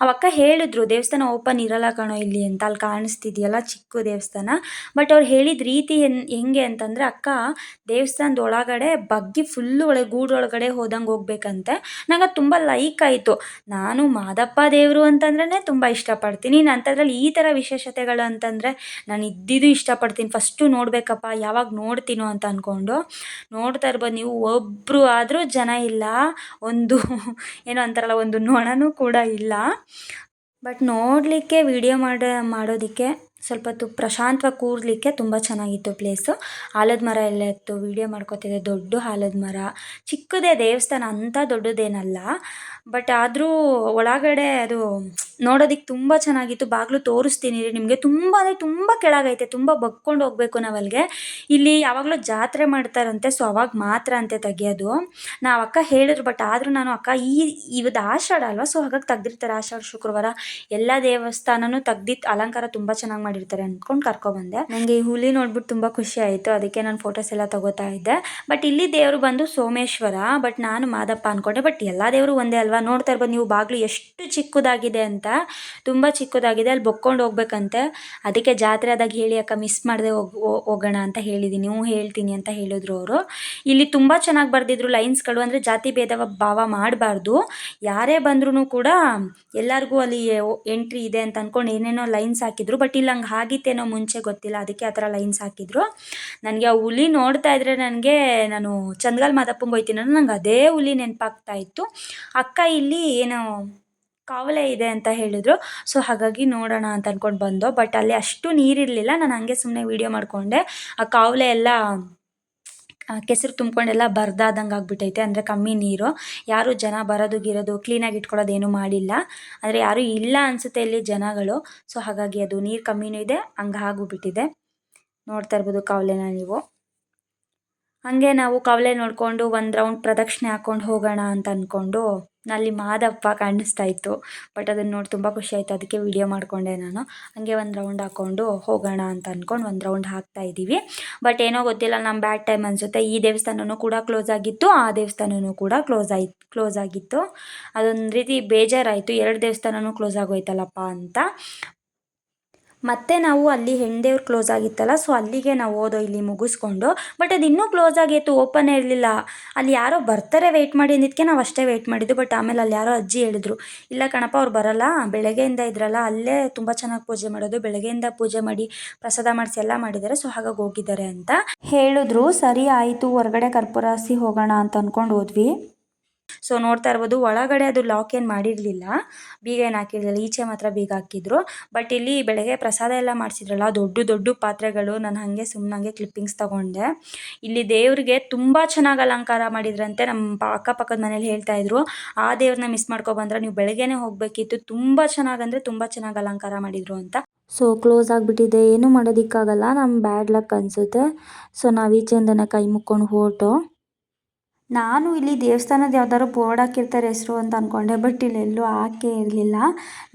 ಅವಕ್ಕ ಹೇಳಿದ್ರು ದೇವಸ್ಥಾನ ಓಪನ್ ಇರಲ್ಲ ಕಣೋ ಇಲ್ಲಿ ಅಂತ. ಅಲ್ಲಿ ಕಾಣಿಸ್ತಿದೆಯಲ್ಲ ಚಿಕ್ಕ ದೇವಸ್ಥಾನ. ಬಟ್ ಅವ್ರು ಹೇಳಿದ ರೀತಿ ಹೆಂಗೆ ಅಂತಂದರೆ, ಅಕ್ಕ ದೇವಸ್ಥಾನದ ಒಳಗಡೆ ಬಗ್ಗಿ ಫುಲ್ಲು ಗೂಡೊಳಗಡೆ ಹೋದಂಗೆ ಹೋಗ್ಬೇಕಂತೆ. ನಂಗೆ ಅದು ತುಂಬ ಲೈಕ್ ಆಯಿತು. ನಾನು ಮಾದಪ್ಪ ದೇವರು ಅಂತಂದ್ರೆ ತುಂಬ ಇಷ್ಟಪಡ್ತೀನಿ. ಅಂಥದ್ರಲ್ಲಿ ಈ ಥರ ವಿಶೇಷತೆಗಳು ಅಂತಂದರೆ ನಾನು ಇದ್ದಿದ್ದು ಇಷ್ಟಪಡ್ತೀನಿ. ಫಸ್ಟು ನೋಡಬೇಕಪ್ಪ, ಯಾವಾಗ ನೋಡ್ತೀನೋ ಅಂತ ಅಂದ್ಕೊಂಡು. ನೋಡ್ತಾ ಇರ್ಬೋದು ನೀವು, ಒಬ್ಬರು ಆದರೂ ಜನ ಇಲ್ಲ. ಒಂದು ಏನೋ ಅಂತಾರಲ್ಲ, ಒಂದು ನೊಣನೂ ಕೂಡ ಇಲ್ಲ. ಬಟ್ ನೋಡಲಿಕ್ಕೆ ವಿಡಿಯೋ ಮಾಡೋದಕ್ಕೆ ಸ್ವಲ್ಪ ಹೊತ್ತು ಪ್ರಶಾಂತವಾಗಿ ಕೂರಲಿಕ್ಕೆ ತುಂಬ ಚೆನ್ನಾಗಿತ್ತು ಪ್ಲೇಸು. ಆಲದ ಮರ ಎಲ್ಲ ಇತ್ತು, ವೀಡಿಯೋ ಮಾಡ್ಕೋತಿದ್ದೆ. ದೊಡ್ಡ ಆಲದ ಮರ, ಚಿಕ್ಕದೇ ದೇವಸ್ಥಾನ, ಅಂಥ ದೊಡ್ಡದೇನಲ್ಲ. ಬಟ್ ಆದರೂ ಒಳಗಡೆ ಅದು ನೋಡೋದಕ್ಕೆ ತುಂಬ ಚೆನ್ನಾಗಿತ್ತು. ಬಾಗಿಲು ತೋರಿಸ್ತೀನಿ ರೀ ನಿಮಗೆ. ತುಂಬ ಅಂದರೆ ತುಂಬ ಕೆಳಗೈತೆ, ತುಂಬ ಬಗ್ಕೊಂಡು ಹೋಗಬೇಕು ನಾವು ಅಲ್ಲಿಗೆ. ಇಲ್ಲಿ ಯಾವಾಗಲೂ ಜಾತ್ರೆ ಮಾಡ್ತಾರಂತೆ, ಸೊ ಅವಾಗ ಮಾತ್ರ ಅಂತೆ ತೆಗಿಯೋದು. ನಾವು ಅಕ್ಕ ಹೇಳಿದ್ರು, ಬಟ್ ಆದರೂ ನಾನು ಅಕ್ಕ ಇವತ್ತು ಆಷಾಢ ಅಲ್ವಾ, ಸೊ ಹಾಗಾಗಿ ತೆಗ್ದಿರ್ತಾರೆ ಆಷಾಢ ಶುಕ್ರವಾರ ಎಲ್ಲ ದೇವಸ್ಥಾನನೂ ತೆಗ್ದಿತ್ತು, ಅಲಂಕಾರ ತುಂಬ ಚೆನ್ನಾಗಿ ಮಾಡಿರ್ತಾರೆ ಅಂದ್ಕೊಂಡು ಕರ್ಕೊಬಂದೆ. ನನಗೆ ಈ ಹುಲಿ ನೋಡ್ಬಿಟ್ಟು ತುಂಬ ಖುಷಿ ಆಯಿತು, ಅದಕ್ಕೆ ನಾನು ಫೋಟೋಸ್ ಎಲ್ಲ ತಗೋತಾ ಇದ್ದೆ. ಬಟ್ ಇಲ್ಲಿ ದೇವರು ಬಂದು ಸೋಮೇಶ್ವರ, ಬಟ್ ನಾನು ಮಾದಪ್ಪ ಅಂದ್ಕೊಂಡೆ. ಬಟ್ ಎಲ್ಲ ದೇವರು ಒಂದೇ ಅಲ್ವಾ. ನೋಡ್ತಾ ಇರ್ಬೋದು ನೀವು ಬಾಗಿಲು ಎಷ್ಟು ಚಿಕ್ಕದಾಗಿದೆ ಅಂತ, ತುಂಬ ಚಿಕ್ಕದಾಗಿದೆ. ಅಲ್ಲಿ ಬೊಕ್ಕೊಂಡು ಹೋಗ್ಬೇಕಂತೆ. ಅದಕ್ಕೆ ಜಾತ್ರೆ ಆದಾಗ ಹೇಳಿ ಅಕ್ಕ, ಮಿಸ್ ಮಾಡದೆ ಹೋಗೋಣ ಅಂತ ಹೇಳಿದ್ದೀನಿ. ಹೇಳ್ತೀನಿ ಅಂತ ಹೇಳಿದ್ರು ಅವರು. ಇಲ್ಲಿ ತುಂಬ ಚೆನ್ನಾಗಿ ಬರೆದಿದ್ರು ಲೈನ್ಸ್ಗಳು. ಅಂದರೆ ಜಾತಿ ಭೇದ ಭಾವ ಮಾಡಬಾರ್ದು, ಯಾರೇ ಬಂದ್ರೂ ಕೂಡ ಎಲ್ಲರಿಗೂ ಅಲ್ಲಿ ಎಂಟ್ರಿ ಇದೆ ಅಂತ ಅಂದ್ಕೊಂಡು ಏನೇನೋ ಲೈನ್ಸ್ ಹಾಕಿದ್ರು. ಬಟ್ ಇಲ್ಲಿ ಹಂಗೆ ಆಗಿತ್ತೇನೋ ಮುಂಚೆ ಗೊತ್ತಿಲ್ಲ, ಅದಕ್ಕೆ ಆ ಥರ ಲೈನ್ಸ್ ಹಾಕಿದ್ರು. ನನಗೆ ಆ ಹುಲಿ ನೋಡ್ತಾ ಇದ್ರೆ ನಾನು ಚಂದ್ಗಲ್ ಮಾದಪ್ಪಂಗೆ ಹೋಯ್ತೀನಿ, ನಂಗೆ ಅದೇ ಹುಲಿ ನೆನಪಾಗ್ತಾ ಇತ್ತು. ಅಕ್ಕ ಇಲ್ಲಿ ಏನೋ ಕಾವಲೆ ಇದೆ ಅಂತ ಹೇಳಿದ್ರು, ಸೊ ಹಾಗಾಗಿ ನೋಡೋಣ ಅಂತ ಅಂದ್ಕೊಂಡು ಬಂದೋ. ಬಟ್ ಅಲ್ಲಿ ಅಷ್ಟು ನೀರಿರಲಿಲ್ಲ, ನಾನು ಹಂಗೆ ಸುಮ್ಮನೆ ವೀಡಿಯೋ ಮಾಡಿಕೊಂಡೆ. ಆ ಕಾವಲೆ ಎಲ್ಲ ಕೆಸರು ತುಂಬ್ಕೊಂಡೆಲ್ಲ ಬರ್ದಾದಂಗೆ ಆಗ್ಬಿಟ್ಟೈತೆ. ಅಂದರೆ ಕಮ್ಮಿ ನೀರು, ಯಾರು ಜನ ಬರೋದು ಗಿರೋದು ಕ್ಲೀನಾಗಿ ಇಟ್ಕೊಳ್ಳೋದು ಏನೂ ಮಾಡಿಲ್ಲ. ಅಂದರೆ ಯಾರೂ ಇಲ್ಲ ಅನಿಸುತ್ತೆ ಇಲ್ಲಿ ಜನಗಳು, ಸೊ ಹಾಗಾಗಿ ಅದು ನೀರು ಕಮ್ಮಿನೂ ಇದೆ, ಹಂಗೆ ಆಗೋಗ್ಬಿಟ್ಟಿದೆ. ನೋಡ್ತಾ ಇರ್ಬೋದು ಕಾವಲೆನ ನೀವು. ಹಾಗೆ ನಾವು ಕಾವಲೆ ನೋಡಿಕೊಂಡು ಒಂದು ರೌಂಡ್ ಪ್ರದಕ್ಷಿಣೆ ಹಾಕ್ಕೊಂಡು ಹೋಗೋಣ ಅಂತ ಅಂದ್ಕೊಂಡು, ಅಲ್ಲಿ ಮಾದಪ್ಪ ಕಾಣಿಸ್ತಾ ಇತ್ತು. ಬಟ್ ಅದನ್ನು ನೋಡಿ ತುಂಬ ಖುಷಿ ಆಯಿತು, ಅದಕ್ಕೆ ವಿಡಿಯೋ ಮಾಡಿಕೊಂಡೆ ನಾನು. ಹಾಗೆ ಒಂದು ರೌಂಡ್ ಹಾಕ್ಕೊಂಡು ಹೋಗೋಣ ಅಂತ ಅಂದ್ಕೊಂಡು ಒಂದು ರೌಂಡ್ ಹಾಕ್ತಾ ಇದ್ದೀವಿ. ಬಟ್ ಏನೋ ಗೊತ್ತಿಲ್ಲ, ನಮ್ಮ ಬ್ಯಾಡ್ ಟೈಮ್ ಅನಿಸುತ್ತೆ. ಈ ದೇವಸ್ಥಾನವೂ ಕೂಡ ಕ್ಲೋಸ್ ಆಗಿತ್ತು, ಆ ದೇವಸ್ಥಾನವೂ ಕೂಡ ಕ್ಲೋಸ್ ಆಗಿತ್ತು. ಅದೊಂದು ರೀತಿ ಬೇಜಾರಾಯಿತು, 2 ದೇವಸ್ಥಾನವೂ ಕ್ಲೋಸ್ ಆಗೋಯ್ತಲ್ಲಪ್ಪ ಅಂತ. ಮತ್ತು ನಾವು ಅಲ್ಲಿ ಹೆಣ್ದೇವ್ರು ಕ್ಲೋಸ್ ಆಗಿತ್ತಲ್ಲ, ಸೊ ಅಲ್ಲಿಗೆ ನಾವು ಹೋದೋ ಇಲ್ಲಿ ಮುಗಿಸ್ಕೊಂಡು. ಬಟ್ ಅದು ಇನ್ನೂ ಕ್ಲೋಸ್ ಆಗಿತ್ತು, ಓಪನ್ನೇ ಇರಲಿಲ್ಲ. ಅಲ್ಲಿ ಯಾರೋ ಬರ್ತಾರೆ ವೆಯ್ಟ್ ಮಾಡಿ ಅಂದಿದ್ದಕ್ಕೆ ನಾವು ಅಷ್ಟೇ ವೆಯ್ಟ್ ಮಾಡಿದ್ದು. ಬಟ್ ಆಮೇಲೆ ಅಲ್ಲಿ ಯಾರೋ ಅಜ್ಜಿ ಹೇಳಿದ್ರು, ಇಲ್ಲ ಕಣಪ್ಪ ಅವ್ರು ಬರೋಲ್ಲ, ಬೆಳಗ್ಗೆಯಿಂದ ಇದ್ರಲ್ಲ ಅಲ್ಲೇ ತುಂಬ ಚೆನ್ನಾಗಿ ಪೂಜೆ ಮಾಡೋದು, ಬೆಳಗ್ಗೆಯಿಂದ ಪೂಜೆ ಮಾಡಿ ಪ್ರಸಾದ ಮಾಡಿಸಿ ಎಲ್ಲ ಮಾಡಿದ್ದಾರೆ, ಸೊ ಹಾಗಾಗಿ ಹೋಗಿದ್ದಾರೆ ಅಂತ ಹೇಳಿದ್ರು. ಸರಿ ಆಯಿತು, ಹೊರಗಡೆ ಕರ್ಪೂರ ಹಚ್ಚಿ ಹೋಗೋಣ ಅಂತ ಅಂದ್ಕೊಂಡು ಹೋದ್ವಿ. ಸೊ ನೋಡ್ತಾ ಇರ್ಬೋದು, ಒಳಗಡೆ ಅದು ಲಾಕ್ ಏನು ಮಾಡಿರಲಿಲ್ಲ, ಬೀಗ ಏನು ಹಾಕಿರಲಿಲ್ಲ, ಈಚೆ ಮಾತ್ರ ಬೀಗ ಹಾಕಿದ್ರು. ಬಟ್ ಇಲ್ಲಿ ಬೆಳಗ್ಗೆ ಪ್ರಸಾದ ಎಲ್ಲ ಮಾಡಿಸಿದ್ರಲ್ಲ, ದೊಡ್ಡ ಪಾತ್ರೆಗಳು. ನಾನು ಹಾಗೆ ಸುಮ್ಮನೆ ಕ್ಲಿಪ್ಪಿಂಗ್ಸ್ ತೊಗೊಂಡೆ. ಇಲ್ಲಿ ದೇವ್ರಿಗೆ ತುಂಬ ಚೆನ್ನಾಗಿ ಅಲಂಕಾರ ಮಾಡಿದ್ರಂತೆ. ನಮ್ಮ ಅಕ್ಕಪಕ್ಕದ ಮನೇಲಿ ಹೇಳ್ತಾಯಿದ್ರು, ಆ ದೇವ್ರನ್ನ ಮಿಸ್ ಮಾಡ್ಕೊಬಂದ್ರೆ ನೀವು ಬೆಳಗ್ಗೆನೇ ಹೋಗಬೇಕಿತ್ತು, ತುಂಬ ಚೆನ್ನಾಗಂದರೆ ತುಂಬ ಚೆನ್ನಾಗಿ ಅಲಂಕಾರ ಮಾಡಿದರು ಅಂತ. ಸೊ ಕ್ಲೋಸ್ ಆಗಿಬಿಟ್ಟಿದೆ, ಏನೂ ಮಾಡೋದಕ್ಕಾಗಲ್ಲ, ನಮ್ಮ ಬ್ಯಾಡ್ ಲಕ್ ಅನಿಸುತ್ತೆ. ಸೊ ನಾವು ಈಚೆಯಿಂದನೇ ಕೈ ಮುಕ್ಕೊಂಡು ಹೊರಟು. ನಾನು ಇಲ್ಲಿ ದೇವಸ್ಥಾನದ ಯಾವ್ದಾದ್ರು ಬೋರ್ಡ್ ಹಾಕಿರ್ತಾರೆ ಹೆಸರು ಅಂತ ಅಂದ್ಕೊಂಡೆ, ಬಟ್ ಇಲ್ಲೆಲ್ಲೂ ಹಾಕೇ ಇರಲಿಲ್ಲ.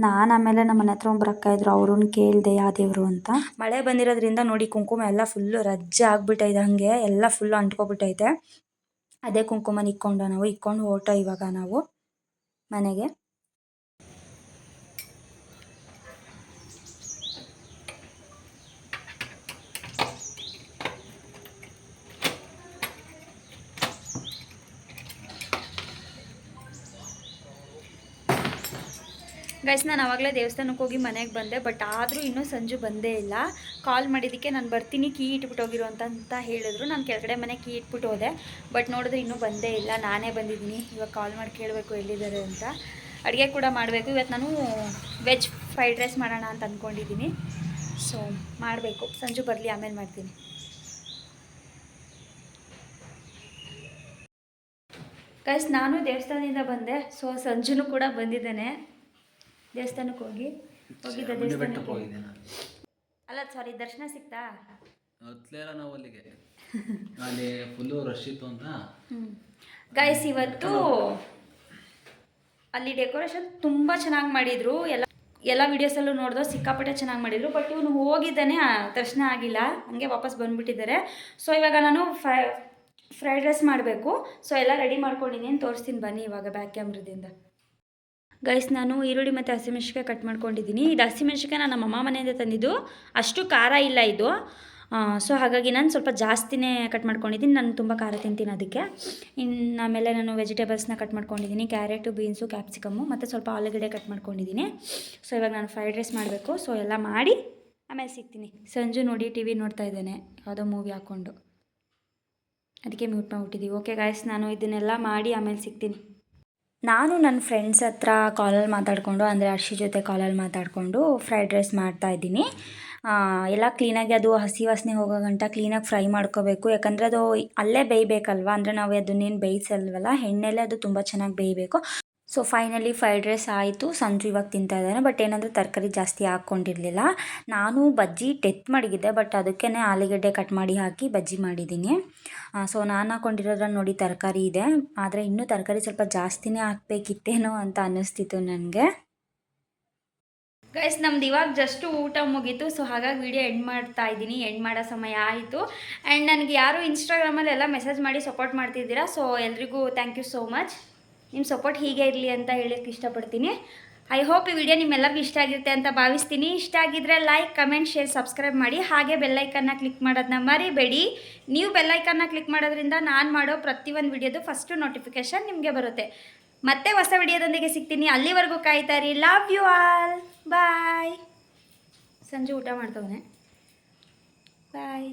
ನಾನು ಆಮೇಲೆ ನಮ್ಮ ಮನೆ ಹತ್ರ ಒಬ್ರು ಅಕ್ಕ ಇದ್ರು, ಅವ್ರನ್ನ ಕೇಳಿದೆ ಯಾವ ದೇವರು ಅಂತ. ಮಳೆ ಬಂದಿರೋದ್ರಿಂದ ನೋಡಿ ಕುಂಕುಮ ಎಲ್ಲ ಫುಲ್ಲು ರಜ್ಜೆ ಆಗಿಬಿಟ್ಟೈತೆ, ಹಾಗೆ ಎಲ್ಲ ಫುಲ್ಲು ಅಂಟ್ಕೊಬಿಟ್ಟೈತೆ. ಅದೇ ಕುಂಕುಮನ ಇಕ್ಕೊಂಡು ಹೊರಟೋ ಇವಾಗ ನಾವು ಮನೆಗೆ. ಗೈಸ್, ನಾನು ಆವಾಗಲೇ ದೇವಸ್ಥಾನಕ್ಕೆ ಹೋಗಿ ಮನೆಗೆ ಬಂದೆ. ಬಟ್ ಆದರೂ ಇನ್ನೂ ಸಂಜು ಬಂದೇ ಇಲ್ಲ. ಕಾಲ್ ಮಾಡಿದ್ದಕ್ಕೆ ನಾನು ಬರ್ತೀನಿ, ಕೀ ಇಟ್ಬಿಟ್ಟು ಹೋಗಿರು ಅಂತ ಹೇಳಿದ್ರು. ನಾನು ಕೆಳಗಡೆ ಮನೆ ಕೀ ಇಟ್ಬಿಟ್ಟು ಹೋದೆ. ಬಟ್ ನೋಡಿದ್ರೆ ಇನ್ನೂ ಬಂದೇ ಇಲ್ಲ, ನಾನೇ ಬಂದಿದ್ದೀನಿ. ಇವಾಗ ಕಾಲ್ ಮಾಡಿ ಕೇಳಬೇಕು ಎಲ್ಲಿದ್ದಾರೆ ಅಂತ. ಅಡುಗೆ ಕೂಡ ಮಾಡಬೇಕು. ಇವತ್ತು ನಾನು ವೆಜ್ ಫ್ರೈಡ್ ರೈಸ್ ಮಾಡೋಣ ಅಂತ ಅಂದ್ಕೊಂಡಿದ್ದೀನಿ. ಸೊ ಮಾಡಬೇಕು, ಸಂಜು ಬರಲಿ ಆಮೇಲೆ ಮಾಡ್ತೀನಿ. ಗೈಸ್, ನಾನು ದೇವಸ್ಥಾನದಿಂದ ಬಂದೆ. ಸೊ ಸಂಜುನು ಕೂಡ ಬಂದಿದ್ದಾನೆ. ದೇವಸ್ಥಾನಕ್ಕೆ ಹೋಗಿದ್ದ ದೇವಸ್ಥಾನಕ್ಕೆ ಅಲ್ಲ, ಸಾರಿ, ದರ್ಶನ ಸಿಕ್ತಾ? ನಾವು ಅಲ್ಲಿಗೆ ಅಲ್ಲಿ ಫುಲ್ಲು ರಶ್ ಇತ್ತು ಅಂತ. ಗೈಸ್, ಇವತ್ತು ಅಲ್ಲಿ ಡೆಕೋರೇಷನ್ ತುಂಬ ಚೆನ್ನಾಗಿ ಮಾಡಿದರು. ಎಲ್ಲ ವೀಡಿಯೋಸಲ್ಲೂ ನೋಡಿದೋ ಸಿಕ್ಕಾಪಟ್ಟೆ ಚೆನ್ನಾಗಿ ಮಾಡಿದರು. ಬಟ್ ಇವನು ಹೋಗಿದ್ದಾನೆ, ದರ್ಶನ ಆಗಿಲ್ಲ, ಹಂಗೆ ವಾಪಸ್ ಬಂದುಬಿಟ್ಟಿದ್ದಾರೆ. ಸೊ ಇವಾಗ ನಾನು ಫ್ರೈಡ್ ರೈಸ್ ಮಾಡಬೇಕು. ಸೊ ಎಲ್ಲ ರೆಡಿ ಮಾಡ್ಕೊಂಡಿದ್ದೀನಿ, ತೋರಿಸ್ತೀನಿ ಬನ್ನಿ ಇವಾಗ ಬ್ಯಾಕ್ ಕ್ಯಾಮ್ರದಿಂದ. ಗೈಸ್, ನಾನು ಈರುಳ್ಳಿ ಮತ್ತು ಹಸಿಮೆಣ್ಸಿಕಾಯಿ ಕಟ್ ಮಾಡ್ಕೊಂಡಿದ್ದೀನಿ. ಇದು ಹಸಿಮೆಣ್ಸಿಕಾಯಿ ನಾನು ನಮ್ಮ ಅಮ್ಮ ಮನೆಯಿಂದ ತಂದಿದ್ದು, ಅಷ್ಟು ಖಾರ ಇಲ್ಲ ಇದು. ಸೊ ಹಾಗಾಗಿ ನಾನು ಸ್ವಲ್ಪ ಜಾಸ್ತಿನೇ ಕಟ್ ಮಾಡ್ಕೊಂಡಿದ್ದೀನಿ. ನಾನು ತುಂಬ ಖಾರ ತಿಂತೀನಿ ಅದಕ್ಕೆ. ಇನ್ನು ಆಮೇಲೆ ನಾನು ವೆಜಿಟೇಬಲ್ಸ್ನ ಕಟ್ ಮಾಡ್ಕೊಂಡಿದ್ದೀನಿ, ಕ್ಯಾರೆಟು, ಬೀನ್ಸು, ಕ್ಯಾಪ್ಸಿಕಮ್ಮು ಮತ್ತು ಸ್ವಲ್ಪ ಆಲೂಗಡ್ಡೆ ಕಟ್ ಮಾಡ್ಕೊಂಡಿದ್ದೀನಿ. ಸೊ ಇವಾಗ ನಾನು ಫ್ರೈಡ್ ರೈಸ್ ಮಾಡಬೇಕು. ಸೊ ಎಲ್ಲ ಮಾಡಿ ಆಮೇಲೆ ಸಿಗ್ತೀನಿ. ಸಂಜು ನೋಡಿ ಟಿ ವಿ ನೋಡ್ತಾ ಇದ್ದೇನೆ, ಯಾವುದೋ ಮೂವಿ ಹಾಕ್ಕೊಂಡು, ಅದಕ್ಕೆ ಮ್ಯೂಟ್ ಮಾಡಿಬಿಟ್ಟಿದ್ದೀವಿ. ಓಕೆ ಗಾಯ್ಸ್, ನಾನು ಇದನ್ನೆಲ್ಲ ಮಾಡಿ ಆಮೇಲೆ ಸಿಗ್ತೀನಿ. ನಾನು ನನ್ನ ಫ್ರೆಂಡ್ಸ್ ಹತ್ರ ಕಾಲಲ್ಲಿ ಮಾತಾಡಿಕೊಂಡು, ಅಂದರೆ ಅರ್ಷಿ ಜೊತೆ ಕಾಲಲ್ಲಿ ಮಾತಾಡಿಕೊಂಡು ಫ್ರೈಡ್ ರೈಸ್ ಮಾಡ್ತಾಯಿದ್ದೀನಿ. ಎಲ್ಲ ಕ್ಲೀನಾಗಿ ಅದು ಹಸಿ ವಾಸನೆ ಹೋಗೋ ಗಂಟ ಕ್ಲೀನಾಗಿ ಫ್ರೈ ಮಾಡ್ಕೋಬೇಕು. ಯಾಕಂದರೆ ಅದು ಅಲ್ಲೇ ಬೇಯಬೇಕಲ್ವ, ಅಂದರೆ ನಾವು ಅದನ್ನೇನು ಬೇಯಿಸಲ್ವಲ್ಲ, ಎಣ್ಣೆಲೇ ಅದು ತುಂಬ ಚೆನ್ನಾಗಿ ಬೇಯಬೇಕು. ಸೊ ಫೈನಲಿ ಫ್ರೈಡ್ ರೈಸ್ ಆಯಿತು. ಸಂಜು ಇವಾಗ ತಿಂತಾ ಇದ್ದಾನೆ. ಬಟ್ ಏನಂದರೆ ತರಕಾರಿ ಜಾಸ್ತಿ ಹಾಕ್ಕೊಂಡಿರಲಿಲ್ಲ. ನಾನು ಬಜ್ಜಿ ಡೆತ್ ಮಡಗಿದ್ದೆ, ಬಟ್ ಅದಕ್ಕೇ ಆಲೂಗಡ್ಡೆ ಕಟ್ ಮಾಡಿ ಹಾಕಿ ಬಜ್ಜಿ ಮಾಡಿದ್ದೀನಿ. ಸೊ ನಾನು ಹಾಕ್ಕೊಂಡಿರೋದ್ರಲ್ಲಿ ನೋಡಿ ತರಕಾರಿ ಇದೆ, ಆದರೆ ಇನ್ನೂ ತರಕಾರಿ ಸ್ವಲ್ಪ ಜಾಸ್ತಿನೇ ಹಾಕಬೇಕಿತ್ತೇನೋ ಅಂತ ಅನ್ನಿಸ್ತಿತ್ತು ನನಗೆ. ಗೈಸ್, ನಮ್ದು ಇವಾಗ ಜಸ್ಟು ಊಟ ಮುಗೀತು. ಸೊ ಹಾಗಾಗಿ ವಿಡಿಯೋ ಎಂಡ್ ಮಾಡ್ತಾ ಇದ್ದೀನಿ. ಎಂಡ್ ಮಾಡೋ ಸಮಯ ಆಯಿತು. ಆ್ಯಂಡ್ ನನಗೆ ಯಾರು ಇನ್ಸ್ಟಾಗ್ರಾಮಲ್ಲಿ ಎಲ್ಲ ಮೆಸೇಜ್ ಮಾಡಿ ಸಪೋರ್ಟ್ ಮಾಡ್ತಿದ್ದೀರಾ. ಸೊ ಎಲ್ರಿಗೂ ಥ್ಯಾಂಕ್ ಯು ಸೋ ಮಚ್. ನಿಮ್ಮ ಸಪೋರ್ಟ್ ಹೀಗೆ ಇರಲಿ ಅಂತ ಹೇಳೋಕ್ಕೆ ಇಷ್ಟಪಡ್ತೀನಿ. ಐ ಹೋಪ್ ಈ ವಿಡಿಯೋ ನಿಮ್ಮೆಲ್ಲರಿಗೂ ಇಷ್ಟ ಆಗಿರುತ್ತೆ ಅಂತ ಭಾವಿಸ್ತೀನಿ. ಇಷ್ಟ ಆಗಿದ್ದರೆ ಲೈಕ್, ಕಮೆಂಟ್, ಶೇರ್, ಸಬ್ಸ್ಕ್ರೈಬ್ ಮಾಡಿ. ಹಾಗೆ ಬೆಲ್ಲೈಕನ್ನ ಕ್ಲಿಕ್ ಮಾಡೋದನ್ನ ಮರಿಬೇಡಿ. ನೀವು ಬೆಲ್ಲೈಕನ್ನ ಕ್ಲಿಕ್ ಮಾಡೋದ್ರಿಂದ ನಾನು ಮಾಡೋ ಪ್ರತಿಯೊಂದು ವಿಡಿಯೋದು ಫಸ್ಟು ನೋಟಿಫಿಕೇಷನ್ ನಿಮಗೆ ಬರುತ್ತೆ. ಮತ್ತೆ ಹೊಸ ವಿಡಿಯೋದೊಂದಿಗೆ ಸಿಗ್ತೀನಿ. ಅಲ್ಲಿವರೆಗೂ ಕಾಯ್ತಾ ಇರಿ. Love you all. ಬಾಯ್. ಸಂಜೆ ಊಟ ಮಾಡ್ತವನೆ. ಬಾಯ್.